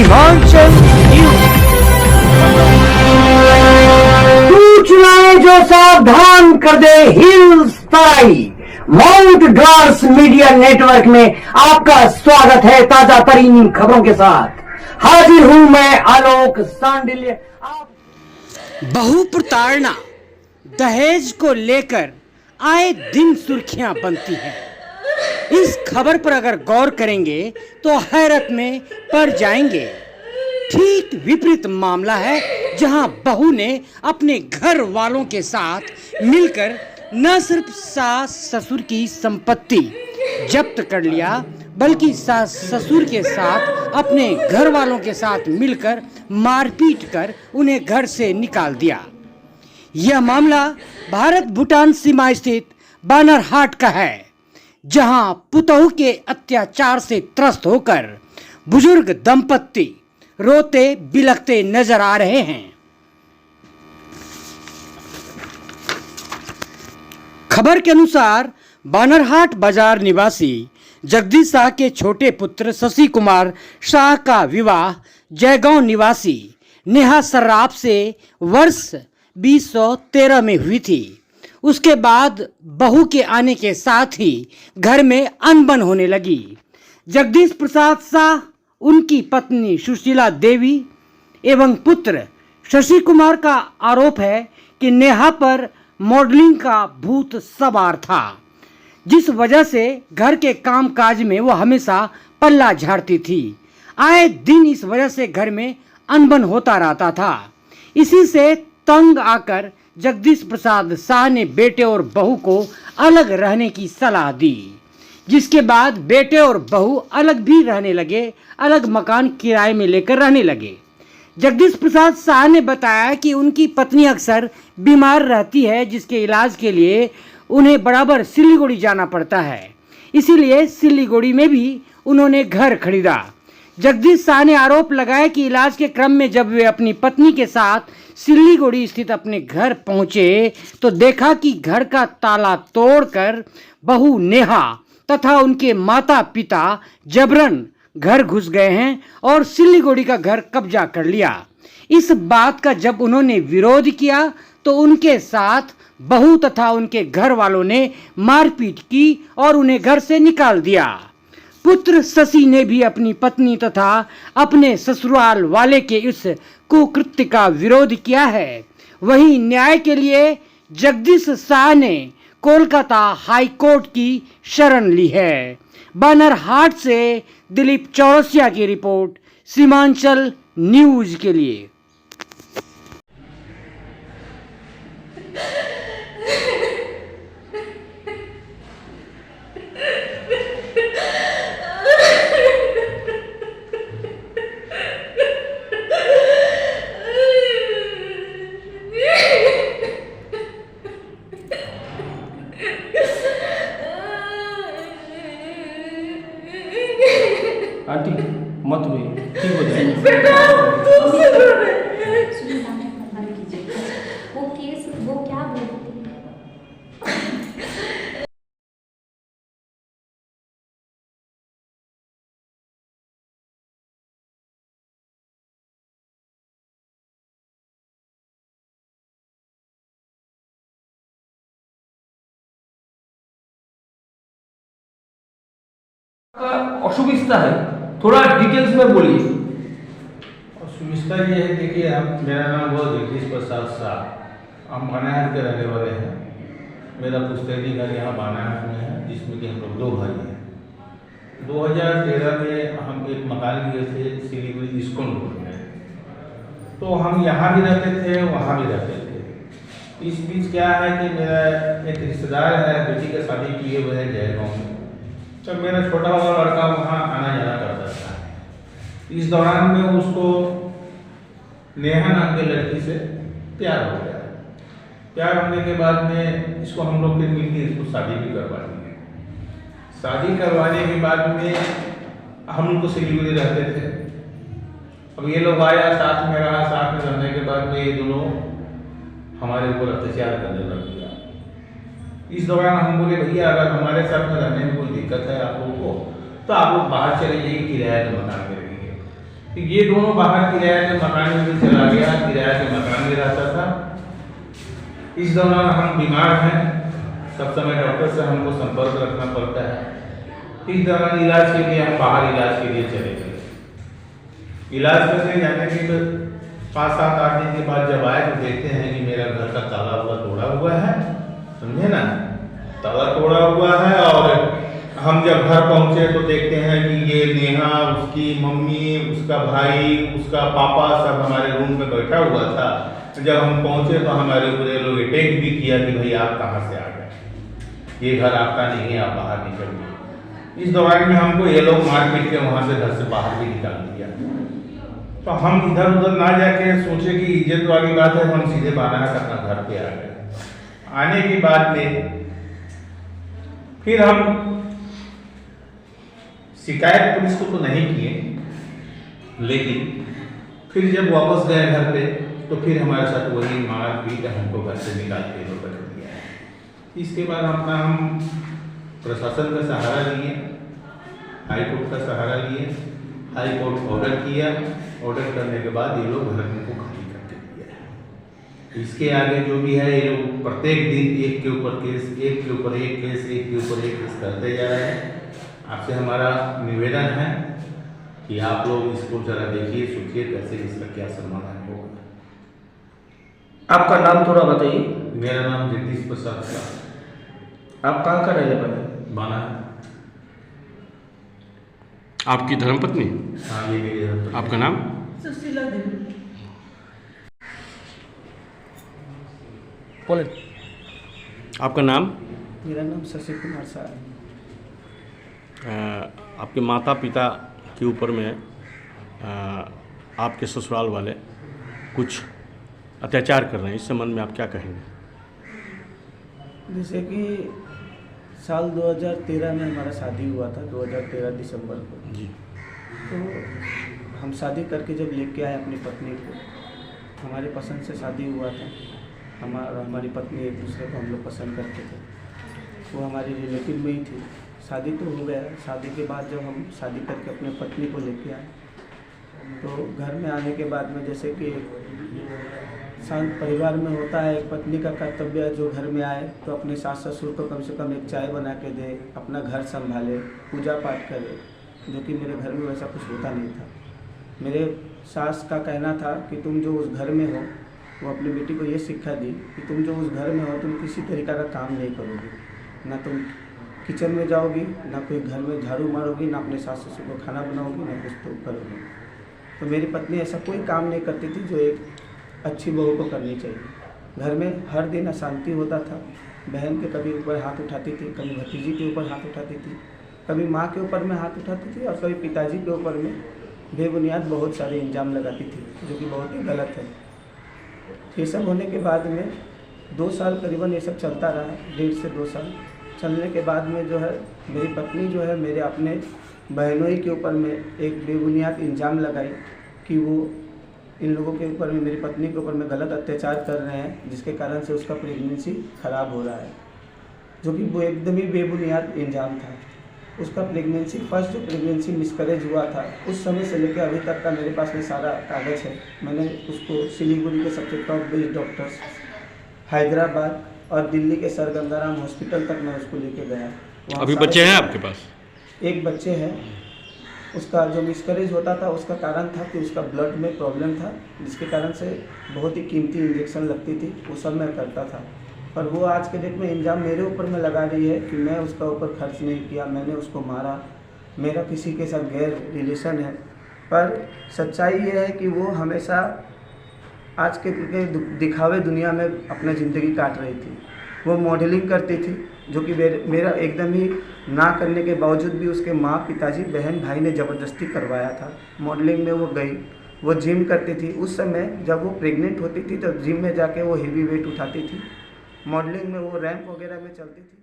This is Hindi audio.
सीमांचल न्यूज। सूचनाएं जो सावधान कर दे हिल्स तराई। माउंट ड्रार्स मीडिया नेटवर्क में आपका स्वागत है। ताजा तरीन खबरों के साथ हाजिर हूं मैं आलोक सांडिल्य। बहु प्रताड़ना दहेज को लेकर आए दिन सुर्खियां बनती हैं। इस खबर पर अगर गौर करेंगे तो हैरत में पड़ जाएंगे। ठीक विपरीत मामला है, जहां बहू ने अपने घर वालों के साथ मिलकर न सिर्फ सास ससुर की संपत्ति जब्त कर लिया, बल्कि सास ससुर के साथ अपने घर वालों के साथ मिलकर मारपीट कर उन्हें घर से निकाल दिया। यह मामला भारत भूटान सीमा स्थित बानरहाट का है, जहां पुतोहू के अत्याचार से त्रस्त होकर बुजुर्ग दंपत्ति रोते बिलखते नजर आ रहे हैं। खबर के अनुसार बानरहाट बाजार निवासी जगदीश शाह के छोटे पुत्र शशि कुमार शाह का विवाह जयगांव निवासी नेहा सर्राफ से वर्ष 2013 में हुई थी। उसके बाद बहू के आने के साथ ही घर में अनबन होने लगी। जगदीश प्रसाद शाह, उनकी पत्नी सुशीला देवी एवं पुत्र शशि कुमार का आरोप है कि नेहा पर मॉडलिंग का भूत सवार था, जिस वजह से घर के कामकाज में वो हमेशा पल्ला झाड़ती थी। आए दिन इस वजह से घर में अनबन होता रहता था। इसी से तंग आकर जगदीश प्रसाद शाह ने बेटे और बहू को अलग रहने की सलाह दी, जिसके बाद बेटे और बहू अलग भी रहने लगे, अलग मकान किराए में लेकर रहने लगे। जगदीश प्रसाद शाह ने बताया कि उनकी पत्नी अक्सर बीमार रहती है, जिसके इलाज के लिए उन्हें बराबर सिलीगुड़ी जाना पड़ता है। इसीलिए सिलीगुड़ी में भी उन्होंने घर खरीदा। जगदीश शाह ने आरोप लगाया कि इलाज के क्रम में जब वे अपनी पत्नी के साथ सिलीगुड़ी स्थित अपने घर पहुंचे तो देखा कि घर का ताला तोड़कर बहू नेहा तथा उनके माता पिता जबरन घर घुस गए हैं और सिलीगुड़ी का घर कब्जा कर लिया। इस बात का जब उन्होंने विरोध किया तो उनके साथ बहू तथा उनके घर वालों ने मारपीट की और उन्हें घर से निकाल दिया। पुत्र शशि ने भी अपनी पत्नी तथा अपने ससुराल वाले के इस कुकृत्य का विरोध किया है। वहीं न्याय के लिए जगदीश शाह ने कोलकाता हाई कोर्ट की शरण ली है। बानरहाट से दिलीप चौरसिया की रिपोर्ट सीमांचल न्यूज के लिए। आंटी मत रोइए, ठीक हो जाएगा। वो केस वो क्या बोलती है? असुविधा है, थोड़ा डिटेल्स में बोलिए। असुविधा ये है, देखिए मेरा नाम बहुत जगदीश प्रसाद शाह, हम बानारहाट के रहने वाले हैं। मेरा पुश्तैनी घर यहाँ बानारहाट में है, जिसमें कि हम लोग 2 भाई हैं। 2013 में हम एक मकान लिए थे सिलीगुड़ी इस्कॉन रोड में, तो हम यहाँ भी रहते थे, वहाँ भी रहते थे। इस बीच क्या है कि मेरा एक रिश्तेदार है, बेटी का शादी किए हुए हैं जयगांव में। जब मेरा छोटा वाला लड़का वहाँ आना जाना करता था, इस दौरान में उसको नेहा नाम के लड़की से प्यार हो गया। प्यार होने के बाद में इसको हम लोग फिर मिलकर इसको शादी भी करवा दी। शादी करवाने के बाद में हम लोग सिलीगुड़ी रहते थे। अब ये लोग आया, साथ में रहा, साथ में रहने के बाद में ये दोनों हमारे ऊपर अत्याचार करने लग गया। इस दौरान हम बोले भैया अगर हमारे साथ में रहने में कोई दिक्कत है आप लोगों को, तो आप लोग बाहर चले जाइए, किराया का मकान में रहिए। कि ये दोनों बाहर किराए के मकान में चला गया, किराए के मकान में रहता था। इस दौरान हम बीमार हैं, सब समय डॉक्टर से हमको संपर्क रखना पड़ता है। इस दौरान इलाज के लिए हम बाहर इलाज के लिए चले गए। इलाज करने जाने के 5-7-8 दिन के बाद जब आए तो देखते हैं कि मेरा घर का ताला तोड़ा हुआ है, समझे ना, ताला तोड़ा हुआ है। और हम जब घर पहुंचे तो देखते हैं कि ये नेहा, उसकी मम्मी, उसका भाई, उसका पापा सब हमारे रूम में बैठा हुआ था। जब हम पहुंचे तो हमारे ऊपर ये लोग अटैक भी किया कि भाई आप कहाँ से आ गए, ये घर आपका नहीं है, आप बाहर निकल गए। इस दौरान में हमको ये लोग मार पीट के वहाँ से घर से बाहर भी निकाल दिया। तो हम इधर उधर ना जाके सोचे कि इज्जत वाली बात है, हम सीधे बानाहाट अपना घर पे आ गए। आने के बाद में फिर हम शिकायत पुलिस को तो नहीं किए, लेकिन फिर जब वापस गए घर पे तो फिर हमारे साथ वही मार पीट, हमको घर से निकाल के रख दिया। इसके बाद हम प्रशासन का सहारा लिए, हाई कोर्ट का सहारा लिए। हाई कोर्ट ऑर्डर किया, ऑर्डर करने के बाद ये लोग घर को खाली करके दिया। इसके आगे जो भी है ये लोग प्रत्येक दिन एक के ऊपर केस, एक के ऊपर एक केस, एक के ऊपर एक केस करते जा रहे हैं। आपसे हमारा निवेदन है कि आप लोग इसको जरा देखिए, सोचिए कैसे इसका क्या समाधान होगा। आपका नाम थोड़ा बताइए। मेरा नाम जगदीश प्रसाद शाह। आप कहाँ का रहने वाले हैं? बानाहाट। आपकी धर्मपत्नी? हाँ, ये मेरी धर्मपत्नी। आपका नाम? सुशीला देवी। बोले। आपका नाम? मेरा नाम शशि कुमार शाह है। आपके माता पिता के ऊपर में आपके ससुराल वाले कुछ अत्याचार कर रहे हैं, इस संबंध में आप क्या कहेंगे? जैसे कि साल 2013 में हमारा शादी हुआ था, 2013 दिसंबर को जी। तो हम शादी करके जब लेके आए अपनी पत्नी को, हमारे पसंद से शादी हुआ था। हमारी पत्नी एक दूसरे को हम लोग पसंद करते थे, वो हमारी रिलेटिव में ही थी। शादी तो हो गया। शादी के बाद जब हम शादी करके अपने पत्नी को लेके आए तो घर में आने के बाद में जैसे कि शांत परिवार में होता है, एक पत्नी का कर्तव्य है जो घर में आए तो अपने सास ससुर को कम से कम एक चाय बना के दे, अपना घर संभाले, पूजा पाठ करे, जो कि मेरे घर में वैसा कुछ होता नहीं था। मेरे सास का कहना था कि तुम जो उस घर में हो, वो अपनी बेटी को ये शिक्षा दी कि तुम जो उस घर में हो तुम किसी तरीक़ा का काम नहीं करोगी, ना तुम किचन में जाओगी, ना कोई घर में झाड़ू मारोगी, ना अपने सास ससुर को खाना बनाओगी, ना कुछ तो करोगी। तो मेरी पत्नी ऐसा कोई काम नहीं करती थी जो एक अच्छी बहू को करनी चाहिए। घर में हर दिन अशांति होता था। बहन के कभी ऊपर हाथ उठाती थी, कभी भतीजी के ऊपर हाथ उठाती थी, कभी माँ के ऊपर में हाथ उठाती थी और कभी पिताजी के ऊपर में बेबुनियाद बहुत सारे इल्ज़ाम लगाती थी, जो कि बहुत ही गलत है। ये सब होने के बाद में 2 साल करीबन ये सब चलता रहा, 1.5 से 2 साल चलने के बाद में जो है मेरी पत्नी जो है मेरे अपने बहनों ही के ऊपर में एक बेबुनियाद इल्ज़ाम लगाई कि वो इन लोगों के ऊपर में, मेरी पत्नी के ऊपर में गलत अत्याचार कर रहे हैं, जिसके कारण से उसका प्रेगनेंसी ख़राब हो रहा है, जो कि वो एकदम ही बेबुनियाद इल्ज़ाम था। उसका प्रेगनेंसी, फर्स्ट जो प्रेगनेंसी मिसकैरेज हुआ था, उस समय से लेकर अभी तक का मेरे पास में सारा कागज़ है। मैंने उसको सिलीगुड़ी के सबसे टॉप बेस्ड डॉक्टर्स, हैदराबाद और दिल्ली के सर गंगाराम हॉस्पिटल तक मैं उसको लेके गया। अभी बच्चे हैं आपके पास? एक बच्चे हैं। उसका जो मिसकैरेज होता था उसका कारण था कि उसका ब्लड में प्रॉब्लम था, जिसके कारण से बहुत ही कीमती इंजेक्शन लगती थी, वो सब मैं करता था। पर वो आज के डेट में इल्ज़ाम मेरे ऊपर में लगा रही है कि मैं उसका ऊपर खर्च नहीं किया, मैंने उसको मारा, मेरा किसी के साथ गैर रिलेशन है। पर सच्चाई ये है कि वो हमेशा आज के दिखावे दुनिया में अपना ज़िंदगी काट रही थी। वो मॉडलिंग करती थी, जो कि मेरा एकदम ही ना करने के बावजूद भी उसके माँ, पिताजी, बहन, भाई ने ज़बरदस्ती करवाया था। मॉडलिंग में वो गई, वो जिम करती थी। उस समय जब वो प्रेग्नेंट होती थी तो जिम में जाके वो हेवी वेट उठाती थी। मॉडलिंग में वो रैंप वगैरह में चलती थी।